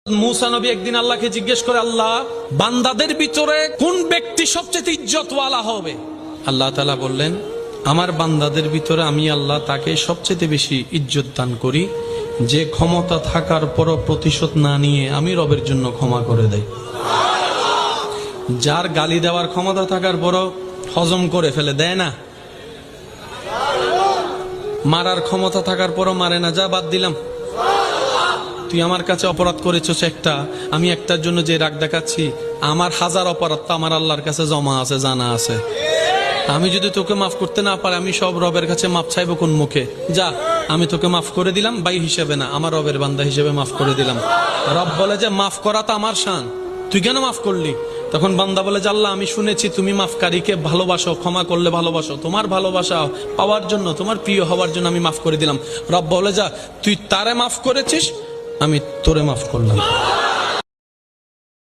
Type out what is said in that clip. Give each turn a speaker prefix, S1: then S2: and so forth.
S1: मूसा नबी একদিন আল্লাহকে জিজ্ঞেস করে, আল্লাহ বান্দাদের ভিতরে কোন ব্যক্তি সবচেয়ে ইজ্জতওয়ালা হবে? আল্লাহ তাআলা বললেন, আমার বান্দাদের ভিতরে আমি আল্লাহ তাকে সবচেয়ে বেশি ইজ্জত দান করি যে ক্ষমতা থাকার পরও প্রতিশোধ না নিয়ে আমি রবের জন্য ক্ষমা করে দেয়। যার গালি দেওয়ার ক্ষমতা থাকার পরও হজম করে ফেলে, দেয় না। মারার ক্ষমতা থাকার পরও মারে না, যা বাদ দিলাম, তুই আমার কাছে অপরাধ করেছিস একটা, আমি একটার জন্য যে রাগ দেখাচ্ছি, আমার হাজার অপরাধ তো আমার আল্লাহর কাছে জমা আছে, জানা আছে। আমি যদি তোকে মাফ করতে না পারি, আমি সব রবের কাছে মাফ চাইবো কোন মুখে? যা, আমি তোকে মাফ করে দিলাম, ভাই হিসেবে না, আমার রবের বান্দা হিসেবে মাফ করে দিলাম। রব বলে যে মাফ করা তো আমার শান, তুই কেন মাফ করলি? তখন বান্দা বলে যে আল্লাহ, আমি শুনেছি তুমি মাফকারীকে ভালোবাসো, ক্ষমা করলে ভালোবাসো, তোমার ভালোবাসা পাওয়ার জন্য, তোমার প্রিয় হওয়ার জন্য আমি মাফ করে দিলাম। রব বলে যা, তুই তারে মাফ করেছিস, আমি তোরে মাফ করলাম।